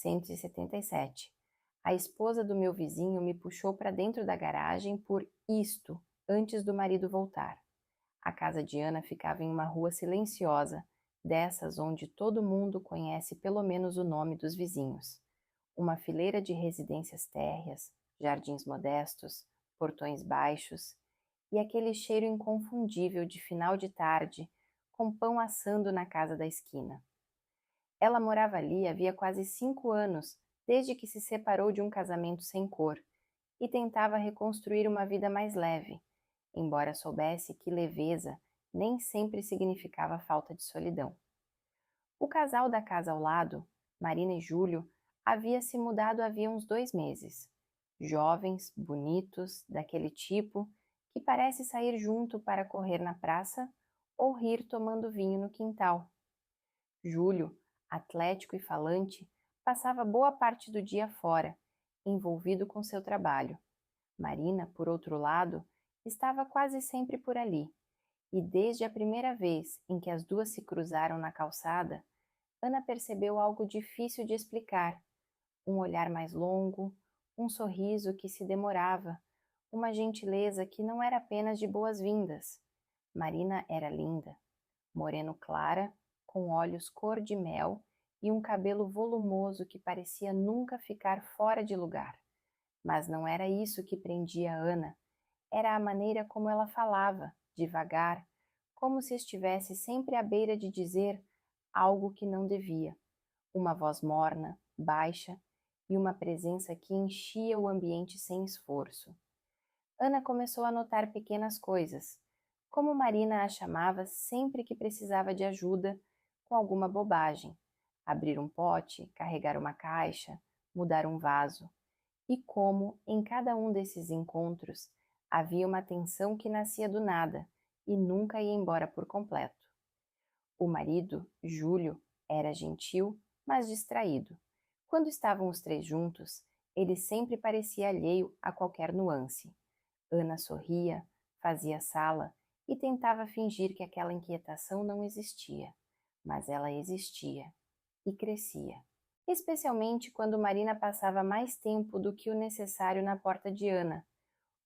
177. A esposa do meu vizinho me puxou para dentro da garagem por isto, antes do marido voltar. A casa de Ana ficava em uma rua silenciosa, dessas onde todo mundo conhece pelo menos o nome dos vizinhos. Uma fileira de residências térreas, jardins modestos, portões baixos e aquele cheiro inconfundível de final de tarde, com pão assando na casa da esquina. Ela morava ali havia quase 5 anos, desde que se separou de um casamento sem cor, e tentava reconstruir uma vida mais leve, embora soubesse que leveza nem sempre significava falta de solidão. O casal da casa ao lado, Marina e Júlio, havia se mudado havia uns 2 meses. Jovens, bonitos, daquele tipo que parece sair junto para correr na praça ou rir tomando vinho no quintal. Júlio, atlético e falante, passava boa parte do dia fora, envolvido com seu trabalho. Marina, por outro lado, estava quase sempre por ali, e desde a primeira vez em que as duas se cruzaram na calçada, Ana percebeu algo difícil de explicar. Um olhar mais longo, um sorriso que se demorava, uma gentileza que não era apenas de boas-vindas. Marina era linda, moreno clara, com olhos cor de mel e um cabelo volumoso que parecia nunca ficar fora de lugar. Mas não era isso que prendia Ana, era a maneira como ela falava, devagar, como se estivesse sempre à beira de dizer algo que não devia. Uma voz morna, baixa e uma presença que enchia o ambiente sem esforço. Ana começou a notar pequenas coisas, como Marina a chamava sempre que precisava de ajuda com alguma bobagem, abrir um pote, carregar uma caixa, mudar um vaso, e como, em cada um desses encontros, havia uma tensão que nascia do nada e nunca ia embora por completo. O marido, Júlio, era gentil, mas distraído. Quando estavam os três juntos, ele sempre parecia alheio a qualquer nuance. Ana sorria, fazia sala e tentava fingir que aquela inquietação não existia. Mas ela existia e crescia. Especialmente quando Marina passava mais tempo do que o necessário na porta de Ana,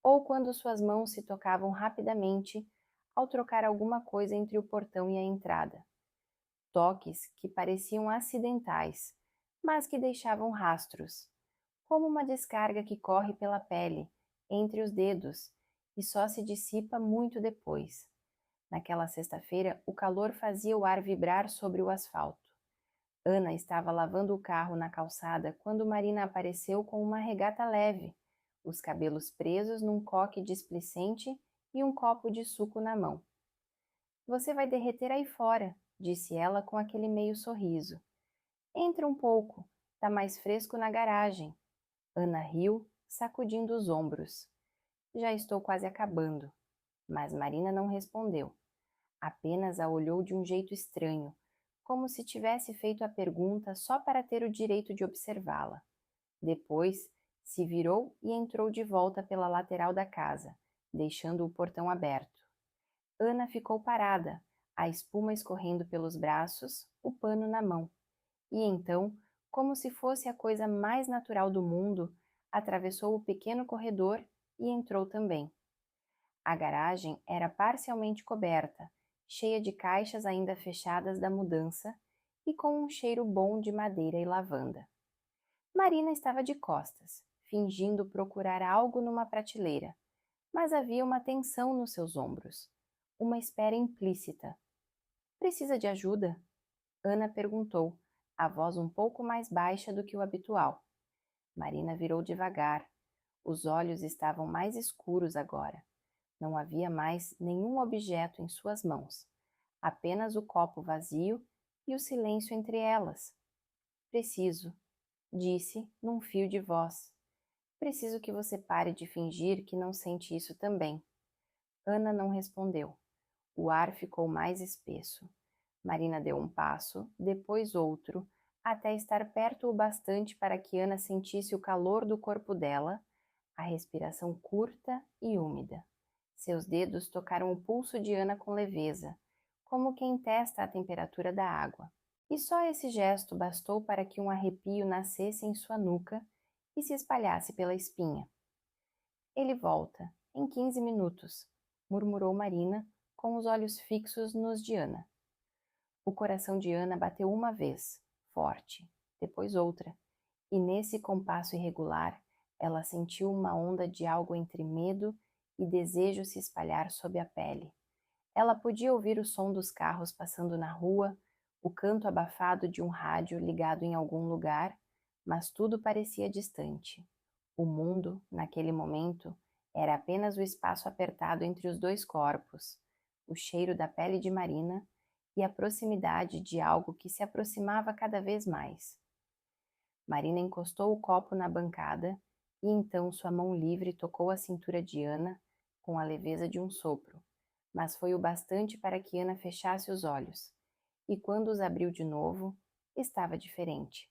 ou quando suas mãos se tocavam rapidamente ao trocar alguma coisa entre o portão e a entrada. Toques que pareciam acidentais, mas que deixavam rastros, como uma descarga que corre pela pele, entre os dedos, e só se dissipa muito depois. Naquela sexta-feira, o calor fazia o ar vibrar sobre o asfalto. Ana estava lavando o carro na calçada quando Marina apareceu com uma regata leve, os cabelos presos num coque displicente e um copo de suco na mão. "Você vai derreter aí fora", disse ela com aquele meio sorriso. "Entra um pouco, tá mais fresco na garagem." Ana riu, sacudindo os ombros. "Já estou quase acabando." Mas Marina não respondeu. Apenas a olhou de um jeito estranho, como se tivesse feito a pergunta só para ter o direito de observá-la. Depois, se virou e entrou de volta pela lateral da casa, deixando o portão aberto. Ana ficou parada, a espuma escorrendo pelos braços, o pano na mão. E então, como se fosse a coisa mais natural do mundo, atravessou o pequeno corredor e entrou também. A garagem era parcialmente coberta, cheia de caixas ainda fechadas da mudança e com um cheiro bom de madeira e lavanda. Marina estava de costas, fingindo procurar algo numa prateleira, mas havia uma tensão nos seus ombros, uma espera implícita. "Precisa de ajuda?" Ana perguntou, a voz um pouco mais baixa do que o habitual. Marina virou devagar. Os olhos estavam mais escuros agora. Não havia mais nenhum objeto em suas mãos, apenas o copo vazio e o silêncio entre elas. "Preciso", disse num fio de voz. "Preciso que você pare de fingir que não sente isso também." Ana não respondeu. O ar ficou mais espesso. Marina deu um passo, depois outro, até estar perto o bastante para que Ana sentisse o calor do corpo dela, a respiração curta e úmida. Seus dedos tocaram o pulso de Ana com leveza, como quem testa a temperatura da água. E só esse gesto bastou para que um arrepio nascesse em sua nuca e se espalhasse pela espinha. Ele volta, em 15 minutos, murmurou Marina, com os olhos fixos nos de Ana. O coração de Ana bateu uma vez, forte, depois outra, e nesse compasso irregular, ela sentiu uma onda de algo entre medo e desejo se espalhar sob a pele. Ela podia ouvir o som dos carros passando na rua, o canto abafado de um rádio ligado em algum lugar, mas tudo parecia distante. O mundo, naquele momento, era apenas o espaço apertado entre os dois corpos, o cheiro da pele de Marina e a proximidade de algo que se aproximava cada vez mais. Marina encostou o copo na bancada e então sua mão livre tocou a cintura de Ana com a leveza de um sopro, mas foi o bastante para que Ana fechasse os olhos. E quando os abriu de novo, estava diferente.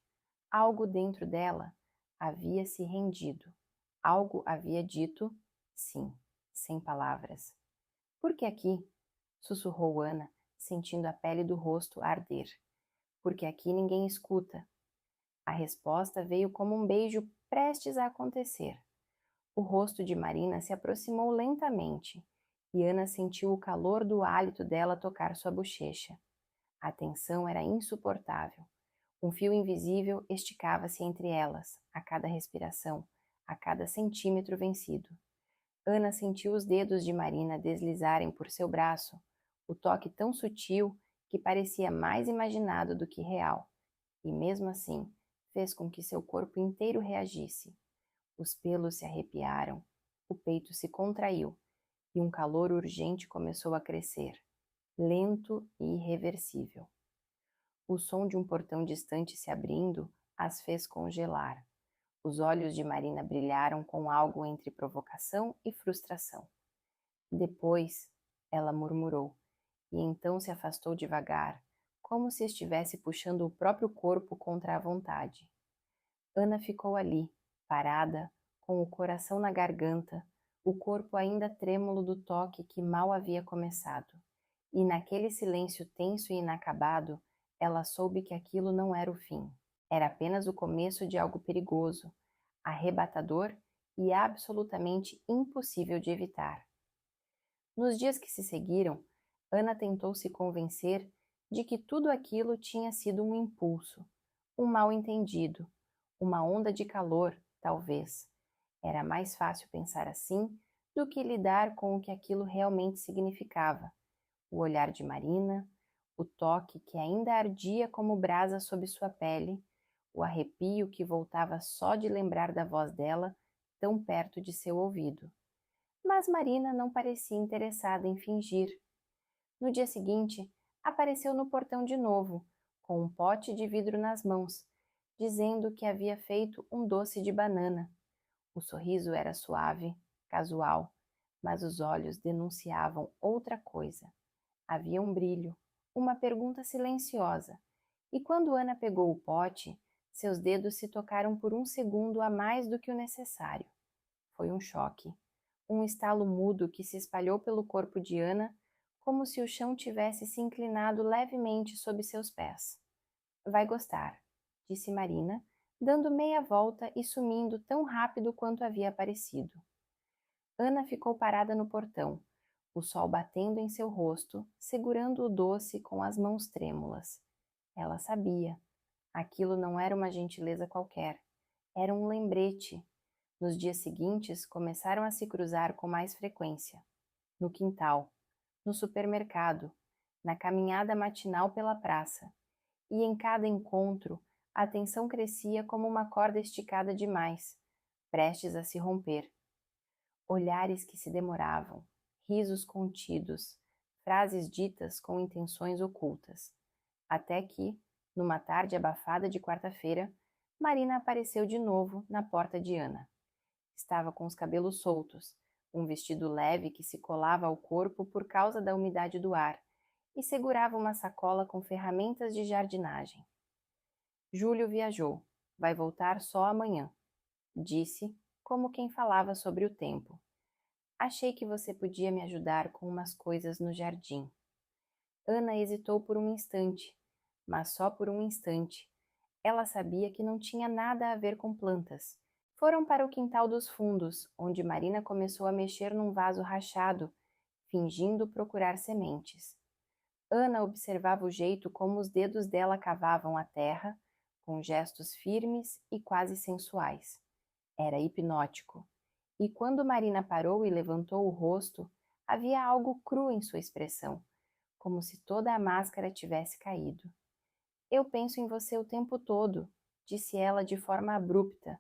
Algo dentro dela havia se rendido. Algo havia dito sim, sem palavras. Por que aqui? Sussurrou Ana, sentindo a pele do rosto arder. Porque aqui ninguém escuta. A resposta veio como um beijo prestes a acontecer. O rosto de Marina se aproximou lentamente e Ana sentiu o calor do hálito dela tocar sua bochecha. A tensão era insuportável. Um fio invisível esticava-se entre elas, a cada respiração, a cada centímetro vencido. Ana sentiu os dedos de Marina deslizarem por seu braço, o toque tão sutil que parecia mais imaginado do que real, e mesmo assim fez com que seu corpo inteiro reagisse. Os pelos se arrepiaram, o peito se contraiu e um calor urgente começou a crescer, lento e irreversível. O som de um portão distante se abrindo as fez congelar. Os olhos de Marina brilharam com algo entre provocação e frustração. Depois, ela murmurou, e então se afastou devagar, como se estivesse puxando o próprio corpo contra a vontade. Ana ficou ali, parada, com o coração na garganta, o corpo ainda trêmulo do toque que mal havia começado. E naquele silêncio tenso e inacabado, ela soube que aquilo não era o fim. Era apenas o começo de algo perigoso, arrebatador e absolutamente impossível de evitar. Nos dias que se seguiram, Ana tentou se convencer de que tudo aquilo tinha sido um impulso, um mal-entendido, uma onda de calor, talvez. Era mais fácil pensar assim do que lidar com o que aquilo realmente significava. O olhar de Marina, o toque que ainda ardia como brasa sob sua pele, o arrepio que voltava só de lembrar da voz dela tão perto de seu ouvido. Mas Marina não parecia interessada em fingir. No dia seguinte, apareceu no portão de novo, com um pote de vidro nas mãos, dizendo que havia feito um doce de banana. O sorriso era suave, casual, mas os olhos denunciavam outra coisa. Havia um brilho, uma pergunta silenciosa, e quando Ana pegou o pote, seus dedos se tocaram por um segundo a mais do que o necessário. Foi um choque, um estalo mudo que se espalhou pelo corpo de Ana, como se o chão tivesse se inclinado levemente sob seus pés. Vai gostar, disse Marina, dando meia volta e sumindo tão rápido quanto havia aparecido. Ana ficou parada no portão, o sol batendo em seu rosto, segurando o doce com as mãos trêmulas. Ela sabia. Aquilo não era uma gentileza qualquer. Era um lembrete. Nos dias seguintes, começaram a se cruzar com mais frequência. No quintal, no supermercado, na caminhada matinal pela praça. E em cada encontro, a tensão crescia como uma corda esticada demais, prestes a se romper. Olhares que se demoravam, risos contidos, frases ditas com intenções ocultas. Até que, numa tarde abafada de quarta-feira, Marina apareceu de novo na porta de Ana. Estava com os cabelos soltos, um vestido leve que se colava ao corpo por causa da umidade do ar, e segurava uma sacola com ferramentas de jardinagem. Júlio viajou. Vai voltar só amanhã, disse, como quem falava sobre o tempo. Achei que você podia me ajudar com umas coisas no jardim. Ana hesitou por um instante, mas só por um instante. Ela sabia que não tinha nada a ver com plantas. Foram para o quintal dos fundos, onde Marina começou a mexer num vaso rachado, fingindo procurar sementes. Ana observava o jeito como os dedos dela cavavam a terra, com gestos firmes e quase sensuais. Era hipnótico. E quando Marina parou e levantou o rosto, havia algo cru em sua expressão, como se toda a máscara tivesse caído. Eu penso em você o tempo todo, disse ela de forma abrupta,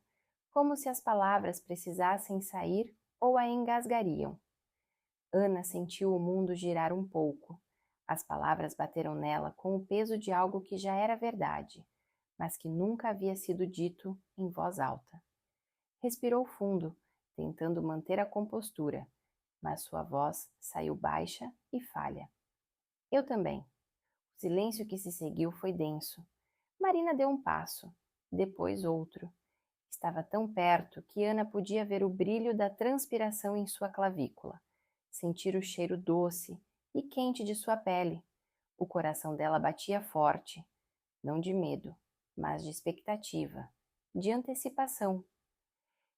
como se as palavras precisassem sair ou a engasgariam. Ana sentiu o mundo girar um pouco. As palavras bateram nela com o peso de algo que já era verdade, mas que nunca havia sido dito em voz alta. Respirou fundo, tentando manter a compostura, mas sua voz saiu baixa e falha. Eu também. O silêncio que se seguiu foi denso. Marina deu um passo, depois outro. Estava tão perto que Ana podia ver o brilho da transpiração em sua clavícula, sentir o cheiro doce e quente de sua pele. O coração dela batia forte, não de medo, mas de expectativa, de antecipação.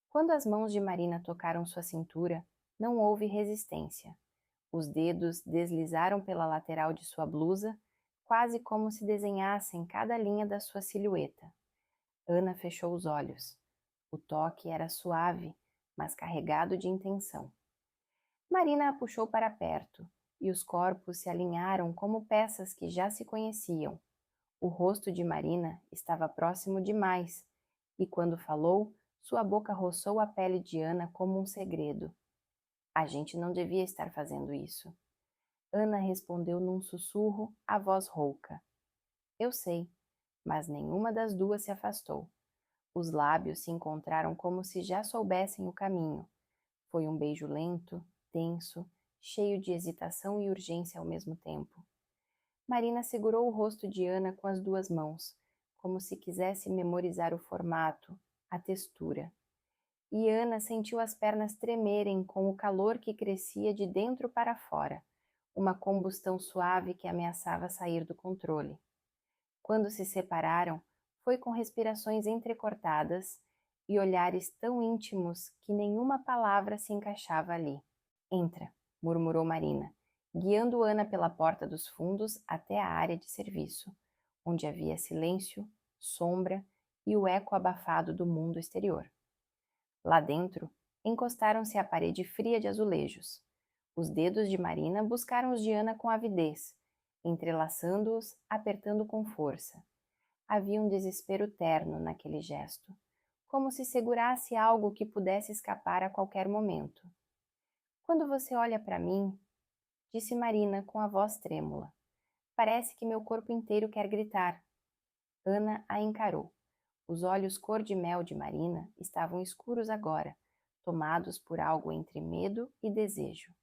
Quando as mãos de Marina tocaram sua cintura, não houve resistência. Os dedos deslizaram pela lateral de sua blusa, quase como se desenhassem cada linha da sua silhueta. Ana fechou os olhos. O toque era suave, mas carregado de intenção. Marina a puxou para perto, e os corpos se alinharam como peças que já se conheciam. O rosto de Marina estava próximo demais, e quando falou, sua boca roçou a pele de Ana como um segredo. A gente não devia estar fazendo isso. Ana respondeu num sussurro, a voz rouca. Eu sei, mas nenhuma das duas se afastou. Os lábios se encontraram como se já soubessem o caminho. Foi um beijo lento, tenso, cheio de hesitação e urgência ao mesmo tempo. Marina segurou o rosto de Ana com as duas mãos, como se quisesse memorizar o formato, a textura. E Ana sentiu as pernas tremerem com o calor que crescia de dentro para fora, uma combustão suave que ameaçava sair do controle. Quando se separaram, foi com respirações entrecortadas e olhares tão íntimos que nenhuma palavra se encaixava ali. Entra, murmurou Marina, guiando Ana pela porta dos fundos até a área de serviço, onde havia silêncio, sombra e o eco abafado do mundo exterior. Lá dentro, encostaram-se à parede fria de azulejos. Os dedos de Marina buscaram os de Ana com avidez, entrelaçando-os, apertando com força. Havia um desespero terno naquele gesto, como se segurasse algo que pudesse escapar a qualquer momento. Quando você olha para mim, disse Marina com a voz trêmula, parece que meu corpo inteiro quer gritar. Ana a encarou. Os olhos cor-de-mel de Marina estavam escuros agora, tomados por algo entre medo e desejo.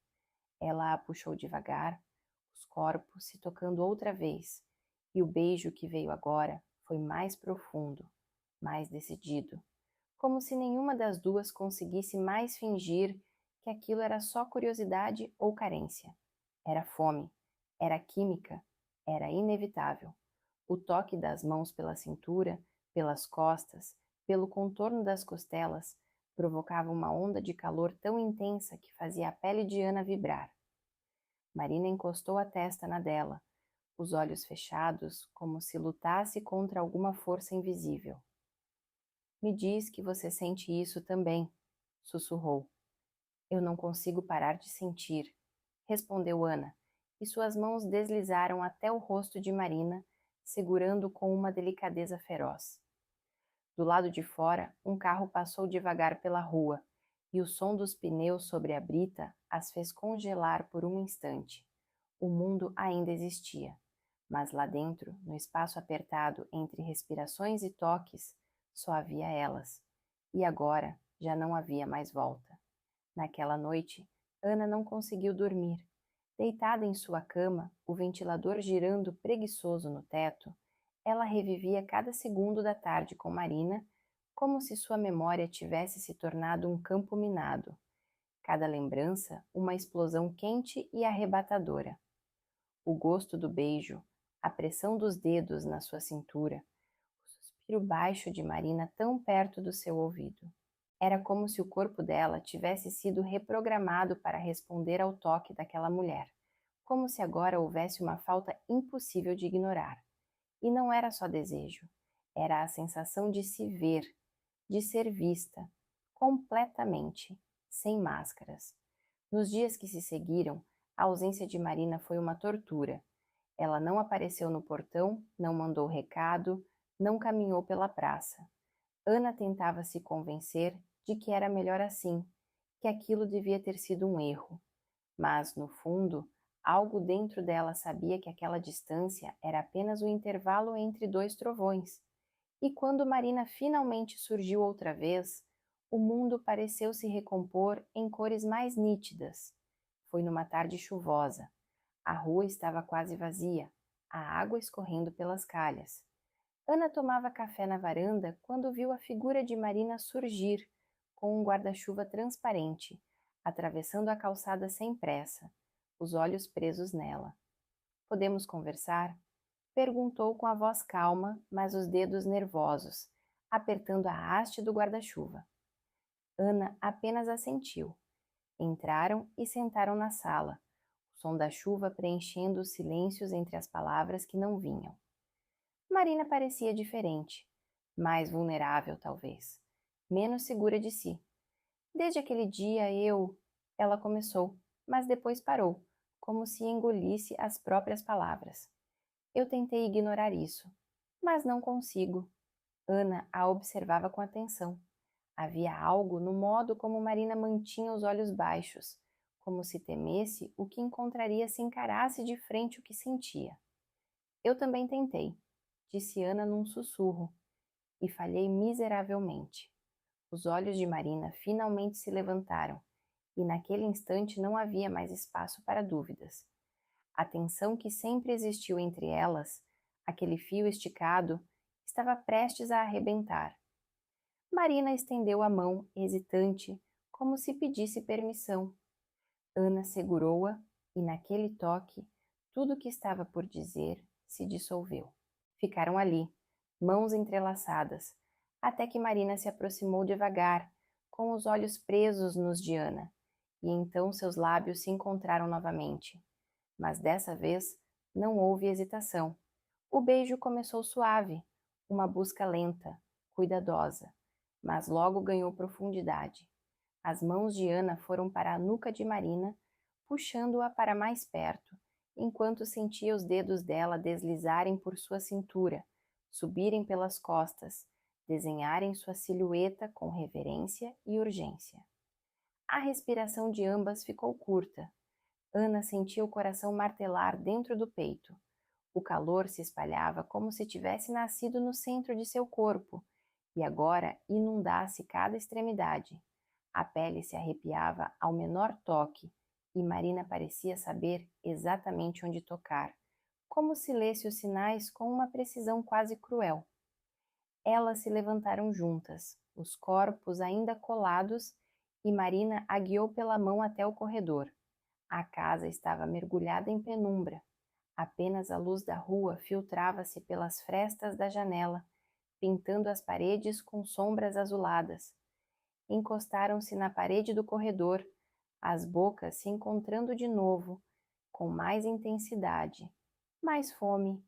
Ela a puxou devagar, os corpos se tocando outra vez, e o beijo que veio agora foi mais profundo, mais decidido, como se nenhuma das duas conseguisse mais fingir que aquilo era só curiosidade ou carência. Era fome, era química, era inevitável. O toque das mãos pela cintura, pelas costas, pelo contorno das costelas, provocava uma onda de calor tão intensa que fazia a pele de Ana vibrar. Marina encostou a testa na dela, os olhos fechados, como se lutasse contra alguma força invisível. Me diz que você sente isso também, sussurrou. Eu não consigo parar de sentir, respondeu Ana, e suas mãos deslizaram até o rosto de Marina, segurando com uma delicadeza feroz. Do lado de fora, um carro passou devagar pela rua, e o som dos pneus sobre a brita as fez congelar por um instante. O mundo ainda existia, mas lá dentro, no espaço apertado entre respirações e toques, só havia elas. E agora já não havia mais volta. Naquela noite, Ana não conseguiu dormir. Deitada em sua cama, o ventilador girando preguiçoso no teto, ela revivia cada segundo da tarde com Marina, como se sua memória tivesse se tornado um campo minado. Cada lembrança, uma explosão quente e arrebatadora. O gosto do beijo, A pressão dos dedos na sua cintura, o suspiro baixo de Marina tão perto do seu ouvido. Era como se o corpo dela tivesse sido reprogramado para responder ao toque daquela mulher, como se agora houvesse uma falta impossível de ignorar. E não era só desejo, era a sensação de se ver, de ser vista, completamente, sem máscaras. Nos dias que se seguiram, a ausência de Marina foi uma tortura. Ela não apareceu no portão, não mandou recado, não caminhou pela praça. Ana tentava se convencer de que era melhor assim, que aquilo devia ter sido um erro. Mas, no fundo, algo dentro dela sabia que aquela distância era apenas o intervalo entre dois trovões. E quando Marina finalmente surgiu outra vez, o mundo pareceu se recompor em cores mais nítidas. Foi numa tarde chuvosa. A rua estava quase vazia, a água escorrendo pelas calhas. Ana tomava café na varanda quando viu a figura de Marina surgir, com um guarda-chuva transparente, atravessando a calçada sem pressa, os olhos presos nela. "Podemos conversar?" Perguntou com a voz calma, mas os dedos nervosos, apertando a haste do guarda-chuva. Ana apenas assentiu. Entraram e sentaram na sala, o som da chuva preenchendo os silêncios entre as palavras que não vinham. Marina parecia diferente, mais vulnerável talvez, menos segura de si. "Desde aquele dia ela começou, mas depois parou, como se engolisse as próprias palavras. "Eu tentei ignorar isso, mas não consigo." Ana a observava com atenção. Havia algo no modo como Marina mantinha os olhos baixos, como se temesse o que encontraria se encarasse de frente o que sentia. "Eu também tentei", disse Ana num sussurro, "e falhei miseravelmente." Os olhos de Marina finalmente se levantaram, e naquele instante não havia mais espaço para dúvidas. A tensão que sempre existiu entre elas, aquele fio esticado, estava prestes a arrebentar. Marina estendeu a mão, hesitante, como se pedisse permissão. Ana segurou-a e, naquele toque, tudo o que estava por dizer se dissolveu. Ficaram ali, mãos entrelaçadas, até que Marina se aproximou devagar, com os olhos presos nos de Ana, e então seus lábios se encontraram novamente. Mas dessa vez não houve hesitação. O beijo começou suave, uma busca lenta, cuidadosa, mas logo ganhou profundidade. As mãos de Ana foram para a nuca de Marina, puxando-a para mais perto, enquanto sentia os dedos dela deslizarem por sua cintura, subirem pelas costas, desenharem sua silhueta com reverência e urgência. A respiração de ambas ficou curta. Ana sentia o coração martelar dentro do peito. O calor se espalhava como se tivesse nascido no centro de seu corpo e agora inundasse cada extremidade. A pele se arrepiava ao menor toque e Marina parecia saber exatamente onde tocar, como se lesse os sinais com uma precisão quase cruel. Elas se levantaram juntas, os corpos ainda colados, e Marina a guiou pela mão até o corredor. A casa estava mergulhada em penumbra. Apenas a luz da rua filtrava-se pelas frestas da janela, pintando as paredes com sombras azuladas. Encostaram-se na parede do corredor, as bocas se encontrando de novo, com mais intensidade, mais fome.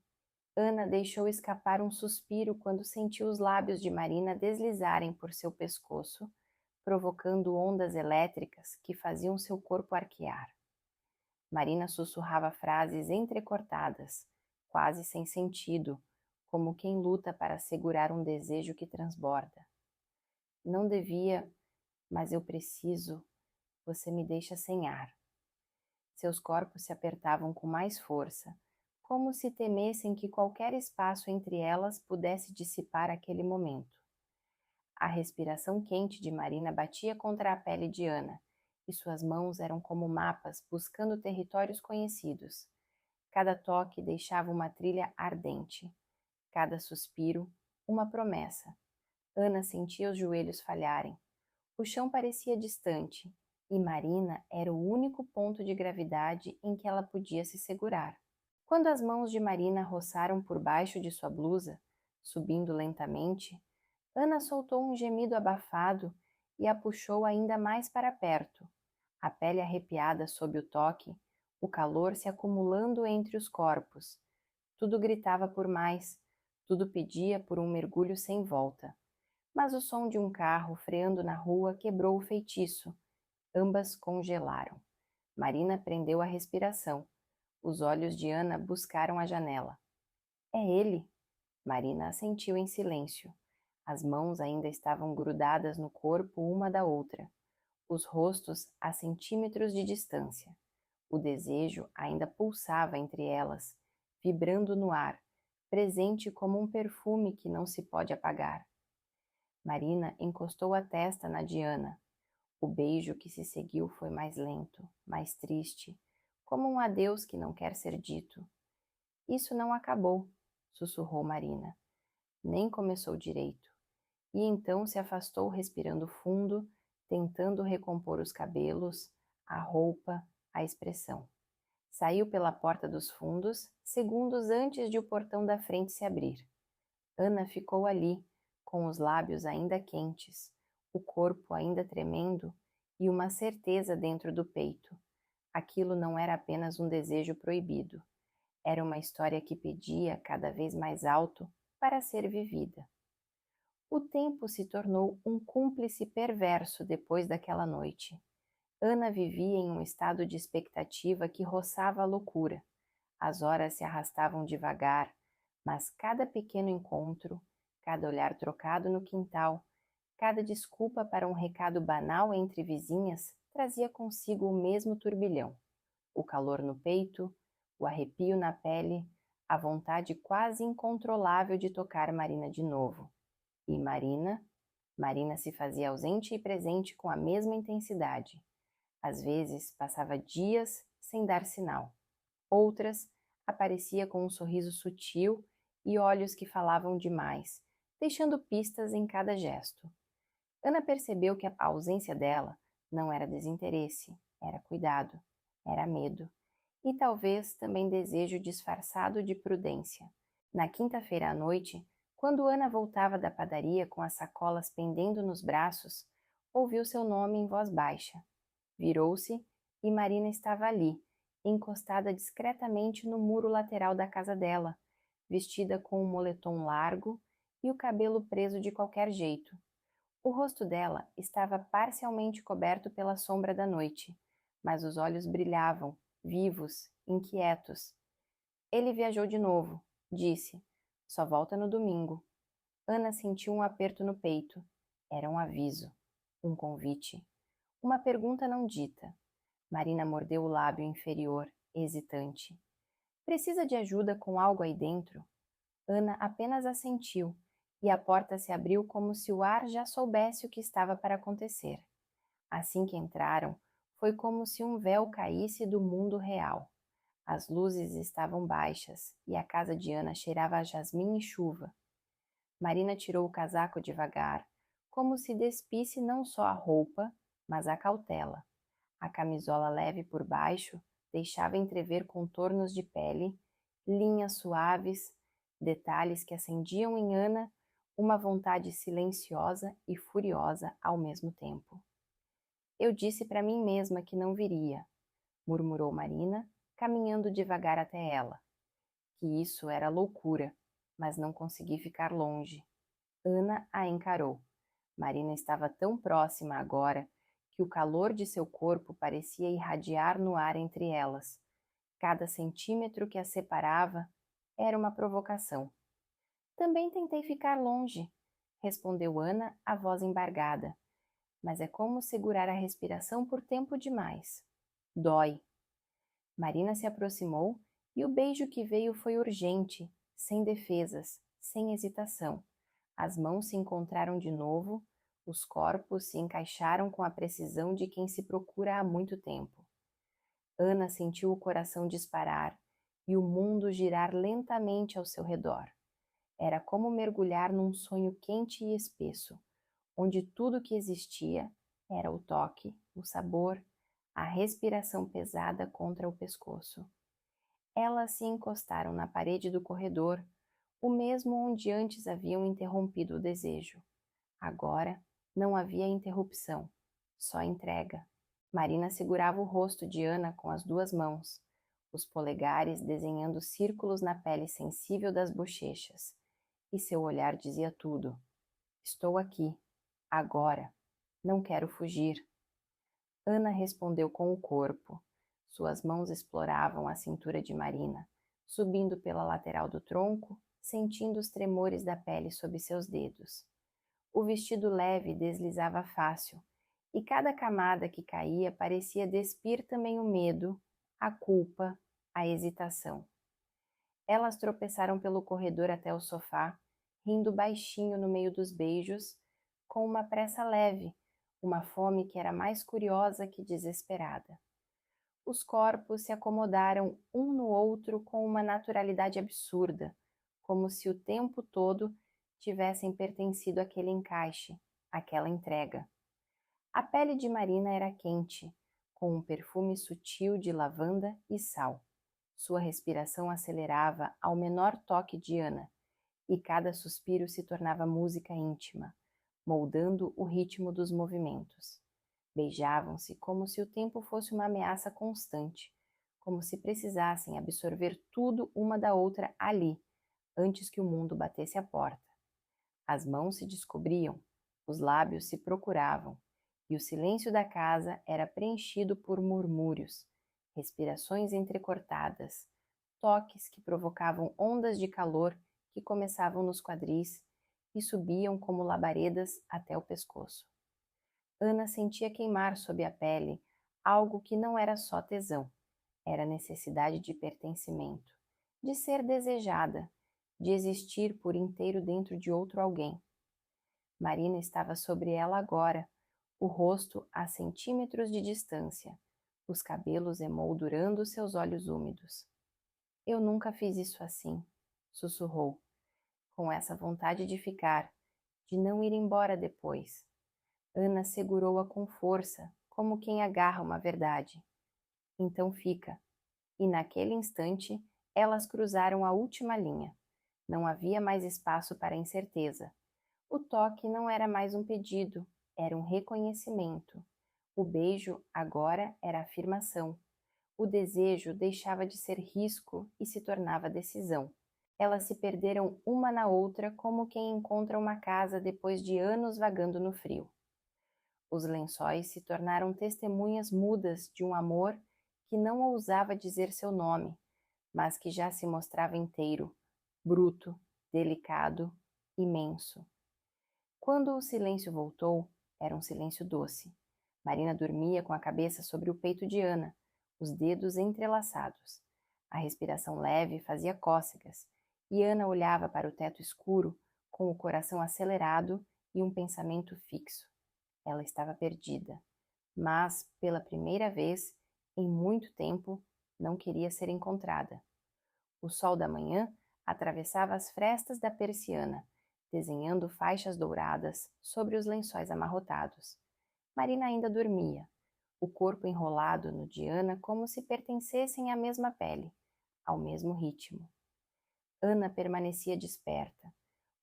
Ana deixou escapar um suspiro quando sentiu os lábios de Marina deslizarem por seu pescoço, provocando ondas elétricas que faziam seu corpo arquear. Marina sussurrava frases entrecortadas, quase sem sentido, como quem luta para segurar um desejo que transborda. "Não devia, mas eu preciso. Você me deixa sem ar." Seus corpos se apertavam com mais força, como se temessem que qualquer espaço entre elas pudesse dissipar aquele momento. A respiração quente de Marina batia contra a pele de Ana, e suas mãos eram como mapas buscando territórios conhecidos. Cada toque deixava uma trilha ardente. Cada suspiro, uma promessa. Ana sentia os joelhos falharem. O chão parecia distante, e Marina era o único ponto de gravidade em que ela podia se segurar. Quando as mãos de Marina roçaram por baixo de sua blusa, subindo lentamente, Ana soltou um gemido abafado e a puxou ainda mais para perto, a pele arrepiada sob o toque, o calor se acumulando entre os corpos. Tudo gritava por mais, tudo pedia por um mergulho sem volta. Mas o som de um carro freando na rua quebrou o feitiço. Ambas congelaram. Marina prendeu a respiração. Os olhos de Ana buscaram a janela. É ele! Marina assentiu em silêncio. As mãos ainda estavam grudadas no corpo uma da outra, os rostos a centímetros de distância. O desejo ainda pulsava entre elas, vibrando no ar, presente como um perfume que não se pode apagar. Marina encostou a testa na de Ana. O beijo que se seguiu foi mais lento, mais triste, como um adeus que não quer ser dito. Isso não acabou, sussurrou Marina. Nem começou direito. E então se afastou respirando fundo, tentando recompor os cabelos, a roupa, a expressão. Saiu pela porta dos fundos, segundos antes de o portão da frente se abrir. Ana ficou ali, com os lábios ainda quentes, o corpo ainda tremendo e uma certeza dentro do peito. Aquilo não era apenas um desejo proibido. Era uma história que pedia cada vez mais alto para ser vivida. O tempo se tornou um cúmplice perverso depois daquela noite. Ana vivia em um estado de expectativa que roçava a loucura. As horas se arrastavam devagar, mas cada pequeno encontro, cada olhar trocado no quintal, cada desculpa para um recado banal entre vizinhas trazia consigo o mesmo turbilhão. O calor no peito, o arrepio na pele, a vontade quase incontrolável de tocar Marina de novo. E Marina se fazia ausente e presente com a mesma intensidade. Às vezes passava dias sem dar sinal. Outras aparecia com um sorriso sutil e olhos que falavam demais, deixando pistas em cada gesto. Ana percebeu que a ausência dela não era desinteresse, era cuidado, era medo e talvez também desejo disfarçado de prudência. Na quinta-feira à noite, quando Ana voltava da padaria com as sacolas pendendo nos braços, ouviu seu nome em voz baixa. Virou-se e Marina estava ali, encostada discretamente no muro lateral da casa dela, vestida com um moletom largo e o cabelo preso de qualquer jeito. O rosto dela estava parcialmente coberto pela sombra da noite, mas os olhos brilhavam, vivos, inquietos. Ele viajou de novo, disse. Só volta no domingo. Ana sentiu um aperto no peito. Era um aviso, um convite, uma pergunta não dita. Marina mordeu o lábio inferior, hesitante. Precisa de ajuda com algo aí dentro? Ana apenas assentiu, e a porta se abriu como se o ar já soubesse o que estava para acontecer. Assim que entraram, foi como se um véu caísse do mundo real. As luzes estavam baixas e a casa de Ana cheirava a jasmim e chuva. Marina tirou o casaco devagar, como se despisse não só a roupa, mas a cautela. A camisola leve por baixo deixava entrever contornos de pele, linhas suaves, detalhes que acendiam em Ana uma vontade silenciosa e furiosa ao mesmo tempo. Eu disse para mim mesma que não viria, murmurou Marina, caminhando devagar até ela. Que isso era loucura, mas não consegui ficar longe. Ana a encarou. Marina estava tão próxima agora que o calor de seu corpo parecia irradiar no ar entre elas. Cada centímetro que a separava era uma provocação. Também tentei ficar longe, respondeu Ana, a voz embargada. Mas é como segurar a respiração por tempo demais. Dói. Marina se aproximou e o beijo que veio foi urgente, sem defesas, sem hesitação. As mãos se encontraram de novo, os corpos se encaixaram com a precisão de quem se procura há muito tempo. Ana sentiu o coração disparar e o mundo girar lentamente ao seu redor. Era como mergulhar num sonho quente e espesso, onde tudo que existia era o toque, o sabor, a respiração pesada contra o pescoço. Elas se encostaram na parede do corredor, o mesmo onde antes haviam interrompido o desejo. Agora não havia interrupção, só entrega. Marina segurava o rosto de Ana com as duas mãos, os polegares desenhando círculos na pele sensível das bochechas, e seu olhar dizia tudo. Estou aqui, agora, não quero fugir. Ana respondeu com o corpo. Suas mãos exploravam a cintura de Marina, subindo pela lateral do tronco, sentindo os tremores da pele sob seus dedos. O vestido leve deslizava fácil, e cada camada que caía parecia despir também o medo, a culpa, a hesitação. Elas tropeçaram pelo corredor até o sofá, rindo baixinho no meio dos beijos, com uma pressa leve, uma fome que era mais curiosa que desesperada. Os corpos se acomodaram um no outro com uma naturalidade absurda, como se o tempo todo tivessem pertencido àquele encaixe, àquela entrega. A pele de Marina era quente, com um perfume sutil de lavanda e sal. Sua respiração acelerava ao menor toque de Ana, e cada suspiro se tornava música íntima, moldando o ritmo dos movimentos. Beijavam-se como se o tempo fosse uma ameaça constante, como se precisassem absorver tudo uma da outra ali, antes que o mundo batesse à porta. As mãos se descobriam, os lábios se procuravam, e o silêncio da casa era preenchido por murmúrios, respirações entrecortadas, toques que provocavam ondas de calor que começavam nos quadris e subiam como labaredas até o pescoço. Ana sentia queimar sob a pele algo que não era só tesão, era necessidade de pertencimento, de ser desejada, de existir por inteiro dentro de outro alguém. Marina estava sobre ela agora, o rosto a centímetros de distância, os cabelos emoldurando seus olhos úmidos. Eu nunca fiz isso assim, sussurrou, com essa vontade de ficar, de não ir embora depois. Ana segurou-a com força, como quem agarra uma verdade. Então fica. E naquele instante, elas cruzaram a última linha. Não havia mais espaço para incerteza. O toque não era mais um pedido, era um reconhecimento. O beijo agora era afirmação. O desejo deixava de ser risco e se tornava decisão. Elas se perderam uma na outra como quem encontra uma casa depois de anos vagando no frio. Os lençóis se tornaram testemunhas mudas de um amor que não ousava dizer seu nome, mas que já se mostrava inteiro, bruto, delicado, imenso. Quando o silêncio voltou, era um silêncio doce. Marina dormia com a cabeça sobre o peito de Ana, os dedos entrelaçados. A respiração leve fazia cócegas, e Ana olhava para o teto escuro com o coração acelerado e um pensamento fixo. Ela estava perdida, mas, pela primeira vez, em muito tempo, não queria ser encontrada. O sol da manhã atravessava as frestas da persiana, desenhando faixas douradas sobre os lençóis amarrotados. Marina ainda dormia, o corpo enrolado no de Ana como se pertencessem à mesma pele, ao mesmo ritmo. Ana permanecia desperta,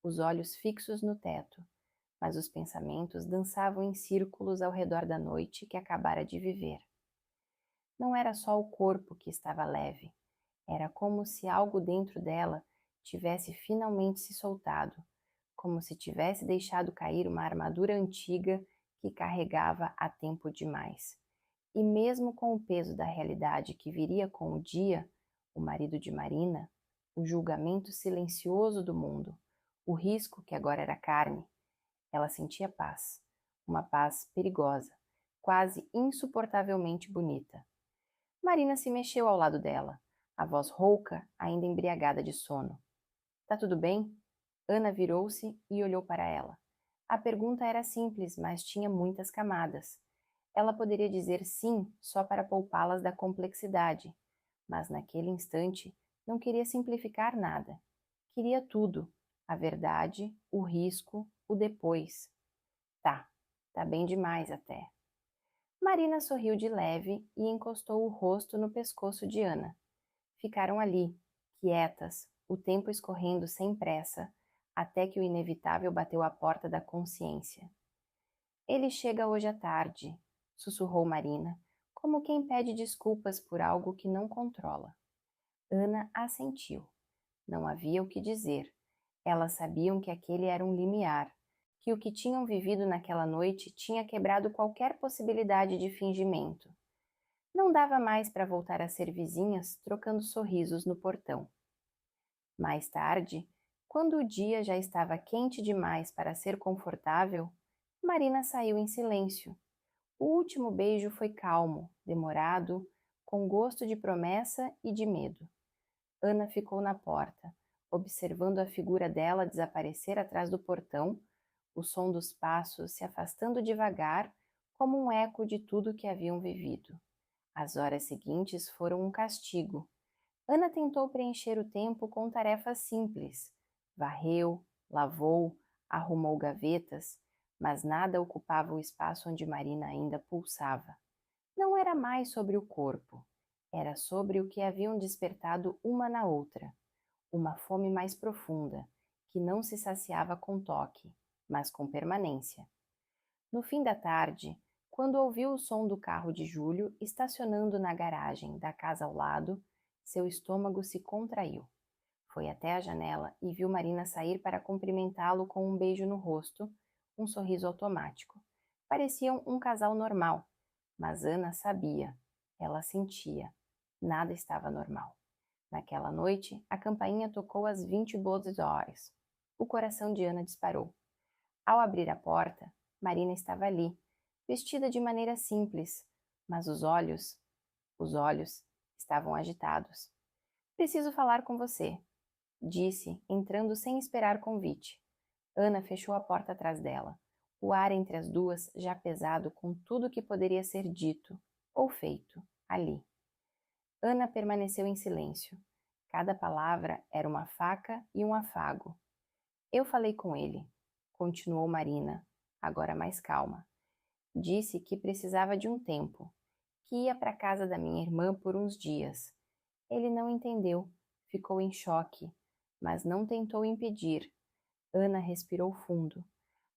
os olhos fixos no teto, mas os pensamentos dançavam em círculos ao redor da noite que acabara de viver. Não era só o corpo que estava leve, era como se algo dentro dela tivesse finalmente se soltado, como se tivesse deixado cair uma armadura antiga que carregava há tempo demais. E mesmo com o peso da realidade que viria com o dia, o marido de Marina, o julgamento silencioso do mundo, o risco que agora era carne, ela sentia paz, uma paz perigosa, quase insuportavelmente bonita. Marina se mexeu ao lado dela, a voz rouca, ainda embriagada de sono. Tá tudo bem? Ana virou-se e olhou para ela. A pergunta era simples, mas tinha muitas camadas. Ela poderia dizer sim só para poupá-las da complexidade, mas naquele instante não queria simplificar nada. Queria tudo, a verdade, o risco, o depois. Tá bem demais até. Marina sorriu de leve e encostou o rosto no pescoço de Ana. Ficaram ali, quietas, o tempo escorrendo sem pressa, até que o inevitável bateu à porta da consciência. Ele chega hoje à tarde, sussurrou Marina, como quem pede desculpas por algo que não controla. Ana assentiu. Não havia o que dizer. Elas sabiam que aquele era um limiar, que o que tinham vivido naquela noite tinha quebrado qualquer possibilidade de fingimento. Não dava mais para voltar a ser vizinhas trocando sorrisos no portão. Mais tarde, quando o dia já estava quente demais para ser confortável, Marina saiu em silêncio. O último beijo foi calmo, demorado, com gosto de promessa e de medo. Ana ficou na porta, observando a figura dela desaparecer atrás do portão, o som dos passos se afastando devagar, como um eco de tudo que haviam vivido. As horas seguintes foram um castigo. Ana tentou preencher o tempo com tarefas simples. Varreu, lavou, arrumou gavetas, mas nada ocupava o espaço onde Marina ainda pulsava. Não era mais sobre o corpo, era sobre o que haviam despertado uma na outra. Uma fome mais profunda, que não se saciava com toque, mas com permanência. No fim da tarde, quando ouviu o som do carro de Júlio estacionando na garagem da casa ao lado, seu estômago se contraiu. Foi até a janela e viu Marina sair para cumprimentá-lo com um beijo no rosto, um sorriso automático. Pareciam um casal normal, mas Ana sabia, ela sentia, nada estava normal. Naquela noite, a campainha tocou às 22 horas. O coração de Ana disparou. Ao abrir a porta, Marina estava ali, vestida de maneira simples, mas os olhos, estavam agitados. Preciso falar com você, disse, entrando sem esperar convite. Ana fechou a porta atrás dela, o ar entre as duas já pesado com tudo que poderia ser dito ou feito ali. Ana permaneceu em silêncio. Cada palavra era uma faca e um afago. Eu falei com ele, continuou Marina, agora mais calma. Disse que precisava de um tempo, que ia para a casa da minha irmã por uns dias. Ele não entendeu, ficou em choque, mas não tentou impedir. Ana respirou fundo.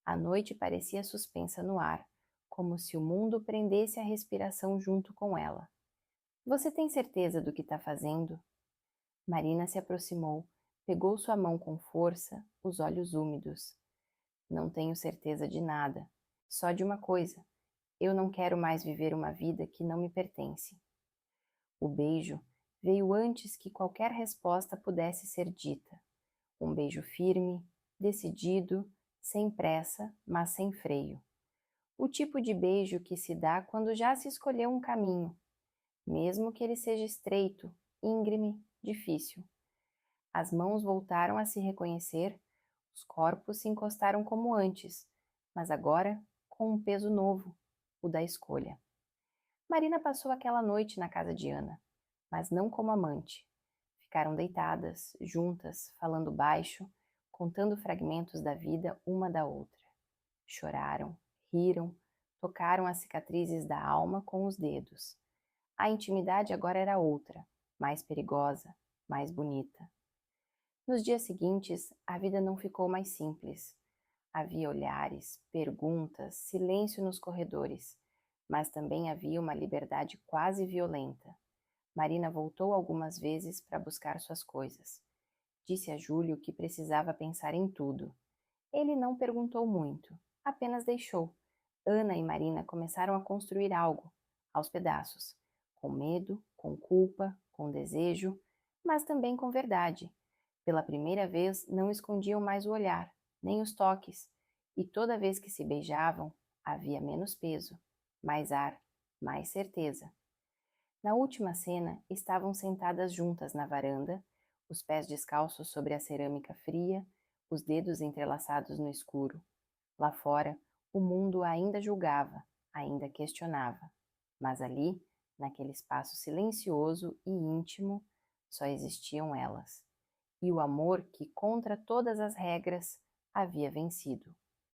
A noite parecia suspensa no ar, como se o mundo prendesse a respiração junto com ela. Você tem certeza do que está fazendo? Marina se aproximou, pegou sua mão com força, os olhos úmidos. Não tenho certeza de nada, só de uma coisa. Eu não quero mais viver uma vida que não me pertence. O beijo veio antes que qualquer resposta pudesse ser dita. Um beijo firme, decidido, sem pressa, mas sem freio. O tipo de beijo que se dá quando já se escolheu um caminho, mesmo que ele seja estreito, íngreme, difícil. As mãos voltaram a se reconhecer, os corpos se encostaram como antes, mas agora com um peso novo, o da escolha. Marina passou aquela noite na casa de Ana, mas não como amante. Ficaram deitadas, juntas, falando baixo, contando fragmentos da vida uma da outra. Choraram, riram, tocaram as cicatrizes da alma com os dedos. A intimidade agora era outra, mais perigosa, mais bonita. Nos dias seguintes, a vida não ficou mais simples. Havia olhares, perguntas, silêncio nos corredores, mas também havia uma liberdade quase violenta. Marina voltou algumas vezes para buscar suas coisas. Disse a Júlio que precisava pensar em tudo. Ele não perguntou muito, apenas deixou. Ana e Marina começaram a construir algo, aos pedaços, com medo, com culpa, com desejo, mas também com verdade. Pela primeira vez, não escondiam mais o olhar, nem os toques, e toda vez que se beijavam, havia menos peso, mais ar, mais certeza. Na última cena, estavam sentadas juntas na varanda, os pés descalços sobre a cerâmica fria, os dedos entrelaçados no escuro. Lá fora, o mundo ainda julgava, ainda questionava. Mas ali, naquele espaço silencioso e íntimo, só existiam elas. E o amor que, contra todas as regras, havia vencido.